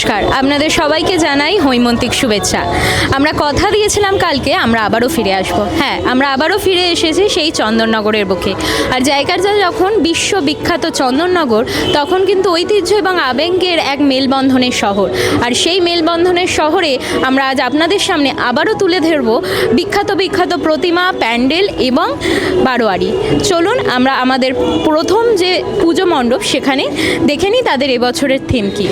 নমস্কার, আপনাদের সবাইকে জানাই হৈমন্তিক শুভেচ্ছা। আমরা কথা দিয়েছিলাম কালকে আমরা আবারও ফিরে আসব। হ্যাঁ, আমরা আবারও ফিরে এসেছি সেই চন্দননগরের বুকে। আর জায়গাটা যখন বিশ্ববিখ্যাত চন্দননগর, তখন কিন্তু ঐতিহ্য এবং আবেগের এক মেলবন্ধনের শহর। আর সেই মেলবন্ধনের শহরে আমরা আজ আপনাদের সামনে আবারও তুলে ধরব বিখ্যাত বিখ্যাত প্রতিমা, প্যান্ডেল এবং বারোয়ারি। চলুন আমরা আমাদের প্রথম যে পুজো মণ্ডপ সেখানে দেখে নিই তাদের এবছরের থিম কি।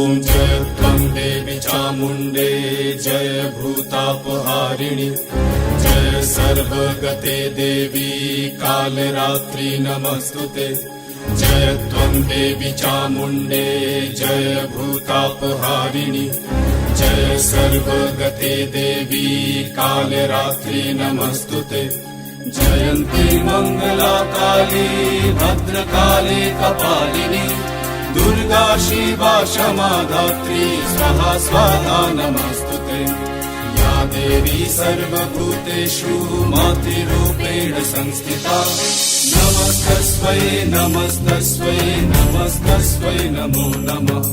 ॐ जय त्वं देवी चामुण्डे जय भूतापहारिणि जय सर्वगते देवी कालरात्रि नमस्तुते जय त्वं देवी चामुण्डे जय भूतापहारिणि जय सर्वगते देवी कालरात्रि नमस्तुते जयन्ती मङ्गला काली भद्रकाली कपालिनी दुर्गा शिवा क्षमा धात्री स्वाहा स्वाहा नमस्तुते या देवी सर्वभूतेषु मातृरूपेण संस्थिता नमस्तस्मै नमस्तस्मै नमस्तस्मै नमो नमः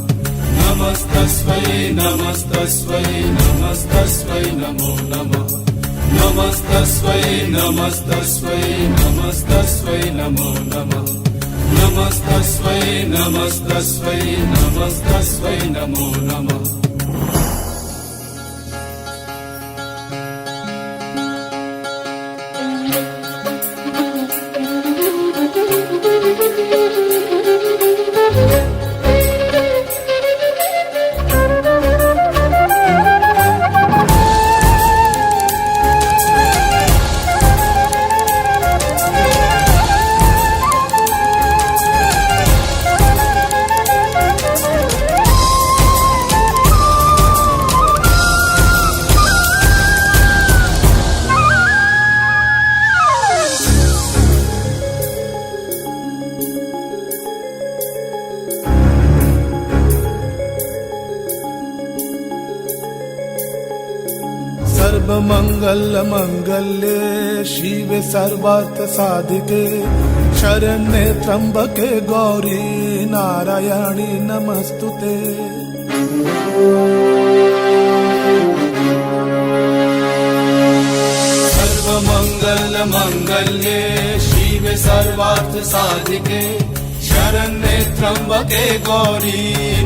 नमस्तस्मै नमस्तस्मै नमस्तस्मै नमो नमः नमस्तस्मै नमस्तस्मै नमस्तस्मै नमो नमः नमस्तस्मै नमस्तस्मै नमस्तस्मै नमो नमः। सर्वमंगल मंगल्ये शिवे सर्वार्थ साधिके शरण्ये त्र्यंबके गौरी नारायणी नमस्तुते। सर्वमंगल मंगल्ये शिवे सर्वार्थ साधिके शरण्ये त्र्यंबके गौरी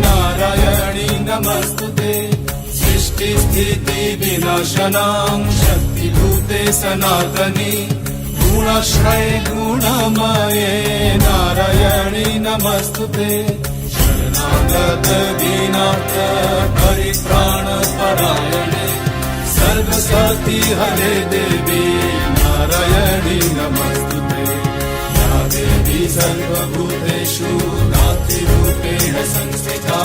नारायणी नमस्तुते सृष्टि स्थिति विनाशनां शक्तिभूते सनातनी गुणाश्रय गुणमये नारायणी नमस्तुते शरणागत दीनार्थ परित्राण परायणे सर्वसती हरे देवी नारायणी नमस्तुते या देवी सर्वभूतेषु नातिरूपेण संस्थिता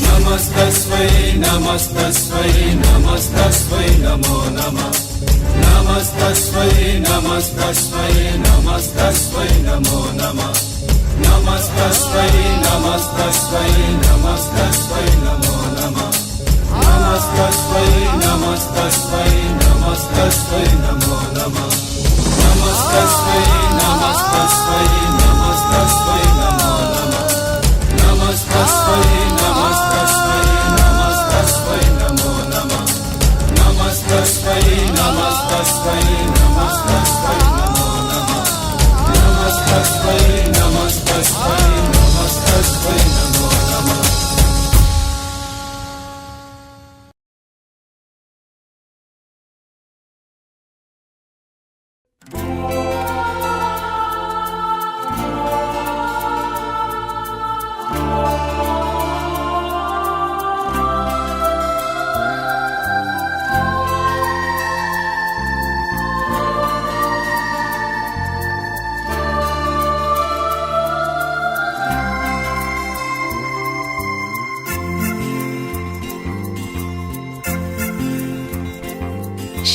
नमस्तस्मै नमस्तस्मै नमस्तस्मै नमो नमः नमस्तस्मै नमस्तस्मै नमस्तस्मै नमो नमः नमस्तस्मै नमस्तस्मै नमस्तस्मै नमो नमः नमस्तस्मै नमस्तस्मै नमस्तस्मै नमो नमः नमस्तस्मै नमस्तस्मै नमस्तस्मै नमो नमः नमस्तस्मै नमस्तस्मै नमस्तस्मै नमो नमः नमस्तस्मै नमस्तस्मै नमस्तस्मै नमो नमः नमस्तस्मै नमस्तस्मै नमस्तस्मै नमो नमः।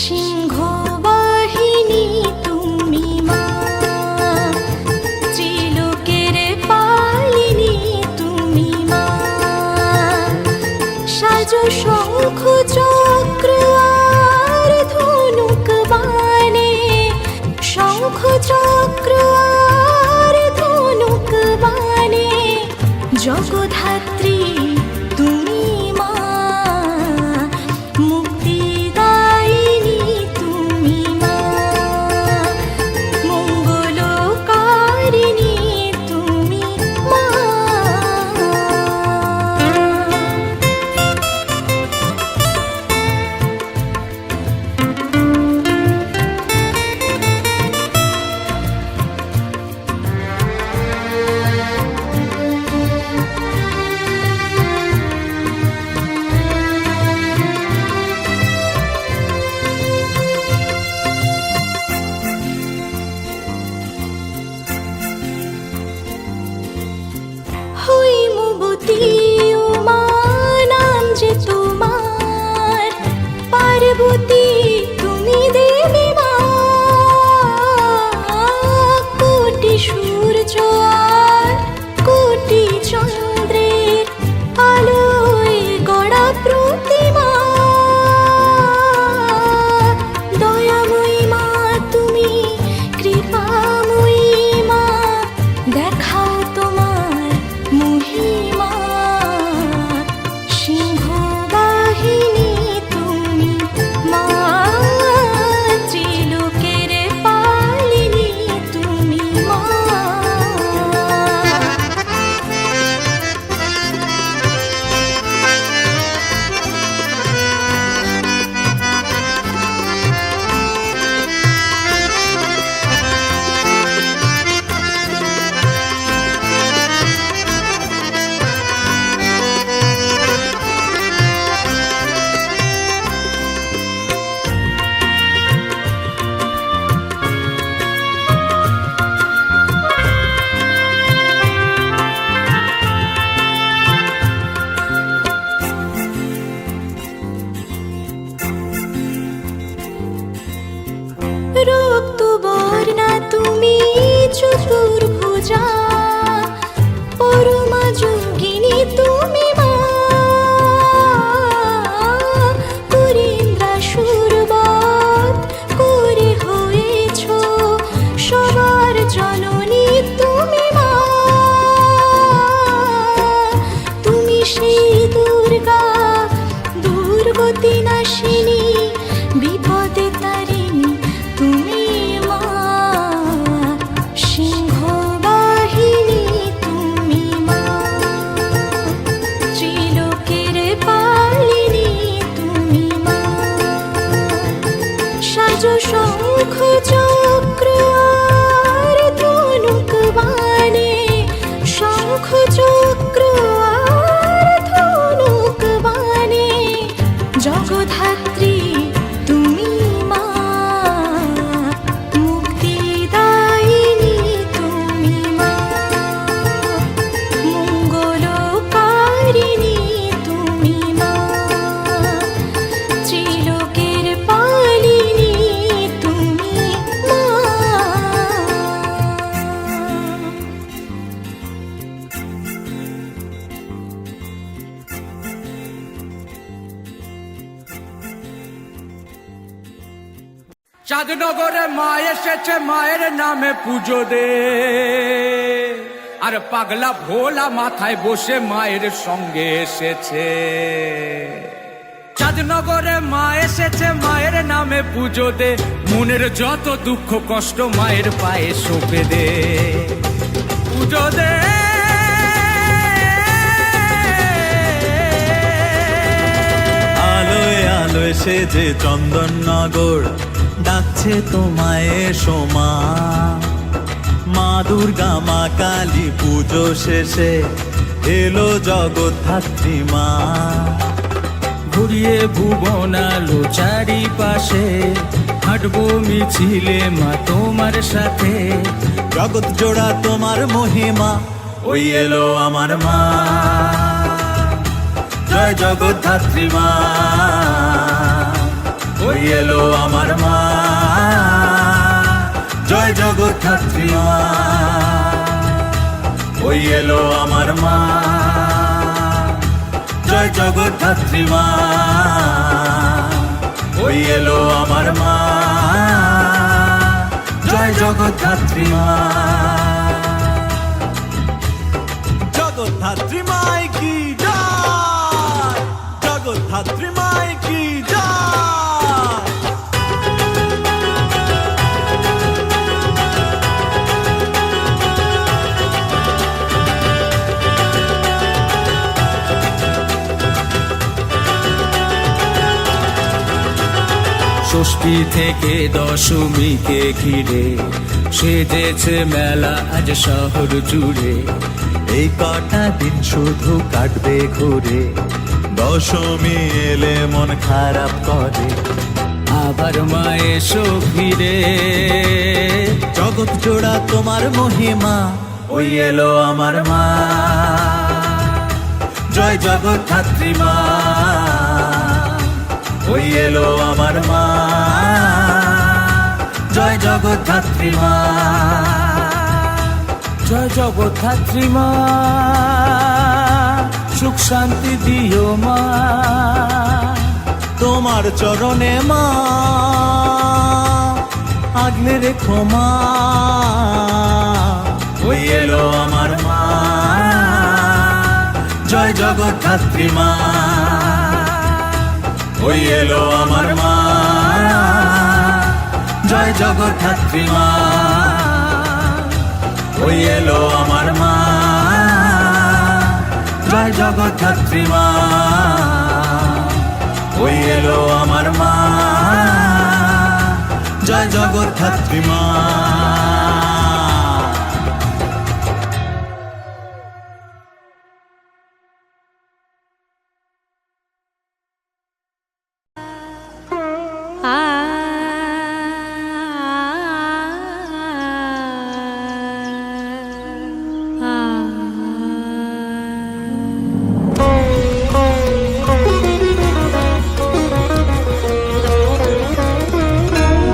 সিংহবাহিনী তুমি মা, ত্রিলোকের পালিনী তুমি মা। সাজো শঙ্খ চক্র আর ধনুক বাণে, শঙ্খ চক্র আর ধনুক বাণে। জগধাত্রী তুমি মা, মুক্তিদায়িনী তুমি মা, মঙ্গলকারিণী তুমি মা। হৈমবতী উমা নাম যে তোমার, পার্বতী তুমি দেবী মা। কোটি সূর্য আর কোটি চন্দ্রের আলোয় গড়া প্রতিমা। দয়াময়ী মা তুমি, কৃপাময়ী মা, দেখাও তোমার মহিমা। সিংহবাহিনী তুমি মা, ত্রিলোকের পালিনী তুমি মা। রক্তবর্ণা তুমি, চতুর্ভুজা, পরমা যোগিনী তুমি মা। পুরীন্দ্রাসুরবধ করে হয়েছ সবার জননী তুমি মা। তুমি সেই দুর্গা, দুর্গতি নাশিনী, বিপদে তারিণী তুমি মা। সিংহবাহিনী তুমি মা, ত্রিলোকের পালিনী তুমি মা। সাজো শঙ্খ চক্র আর ধনুক বাণে, শঙ্খ চক্র আর ধনুক বাণে। জগধাত্রী তুমি মা, মুক্তিদায়িনী তুমি মা, মঙ্গলকারিণী তুমি মা, ত্রিলোকের পালিনী তুমি মা। চাঁদনগরে মা এসেছে, মায়ের নামে পুজো দে। আর পাগলা ভোলা মাথায় বসে মায়ের সঙ্গে এসেছে। চাঁদনগরে মা এসেছে, মায়ের নামে পুজো দে। মনের যত দুঃখ কষ্ট মায়ের পায়ে সঁপে দে, পুজো দে। আলোয় আলোয় সেজে চন্দননগর ডাকছে তোমায় এসো মা। মা দুর্গা মা কালী পুজো শেষে এলো জগদ্ধাত্রী মা। ঘুরিয়ে ভুবন আলো চারিপাশে, হাঁটবো মিছিলে মা তোমার সাথে। জগৎ জোড়া তোমার মহিমা, ওই এলো আমার মা। জয় জগদ্ধাত্রী মা, ওই এলো আমার মা, জয় জগদ্ধাত্রী মা। ওই এলো আমার মা, জয় জগদ্ধাত্রী মা। ওই এলো আমার মা, জয় জগদ্ধাত্রী মা। জগদ্ধাত্রী মাই কি জয়, জগদ্ধাত্রী মাই কি জয়। ষষ্ঠী থেকে দশমীকে ঘিরে সেজেছে মেলা আজ শহর জুড়ে। এই কটা দিন শুধু কাটবে ঘুরে, দশমী এলে মন খারাপ করে। আবার মা এসো ফিরে, জগৎ জোড়া তোমার মহিমা। ওই এলো আমার মা, জয় জগদ্ধাত্রী মা। ওই এলো আমার মা, জয় জগদ্ধাত্রী মা। জয় জগদ্ধাত্রী মা, সুখ শান্তি দিও মা। তোমার চরণে মা আগলে রেখো মা। ওই এলো আমার মা, জয় জগদ্ধাত্রী মা। ওই এলো আমার মা, জয় জগদ্ধাত্রী মা। ওই এলো আমার মা, জয় জগদ্ধাত্রী মা। ওই এলো আমার মা, জয় জগদ্ধাত্রী মা।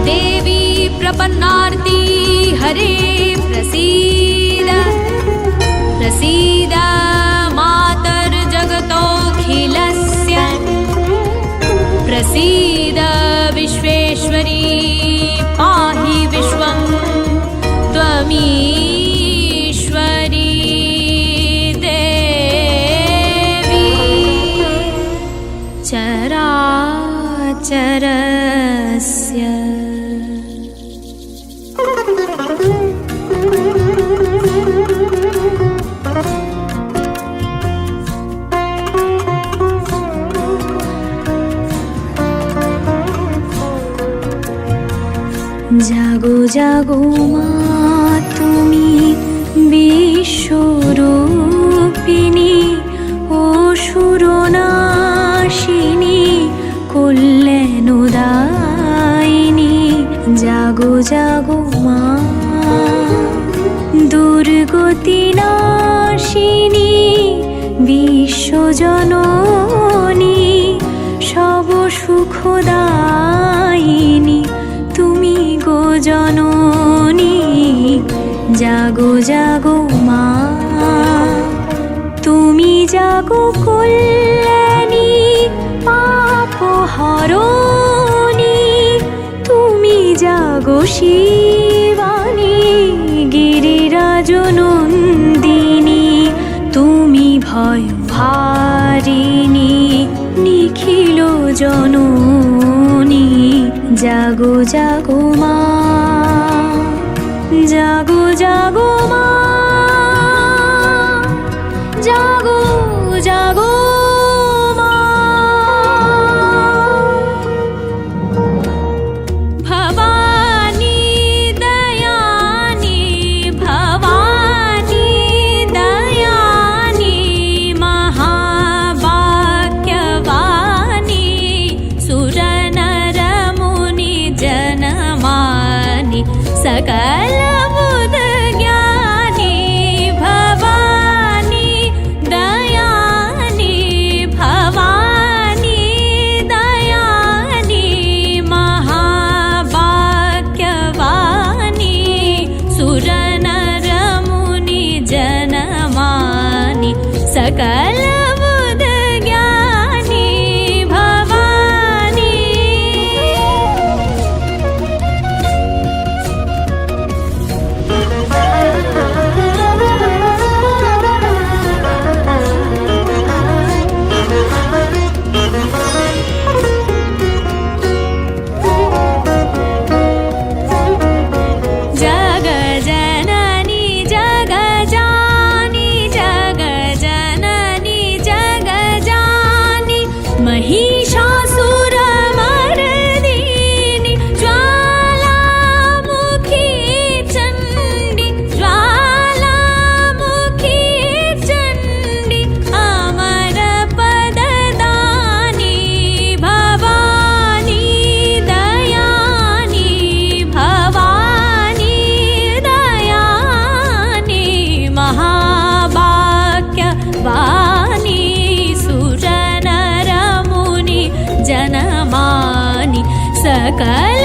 देवी प्रपन्नार्ति हरे प्रसीद प्रसीद मातर्जगतोऽखिलस्य प्रसीद विश्वेश्वरी पाहि विश्वं त्वमीश्वरी देवी चराचरस्य। জাগো জাগো মা তুমি বিশ্বরূপিণী, অসুরনাশিনী, কল্যাণদায়িনী। জাগো জাগো মা দুর্গতি নাশিনী, বিশ্বজননী, সব সুখদায়িনী তুমি গো জননী। জাগো জাগো মা তুমি, জাগো কল্যাণী, পাপহরণী তুমি, জাগো শিবানী, গিরিরাজ নন্দিনী তুমি, ভয়হারিণী, নিখিল জননী। জাগো জাগো মা, জাগো জাগো মা, জাগো জাগো মা। ভবানী দয়ানি, ভবানী দয়ানি, মহাবাক্যবাণী, সুরনর মুনি जनमानि सकल बुध ज्ञानी। भवानी दयानी, भवानी दयानी, मा কাল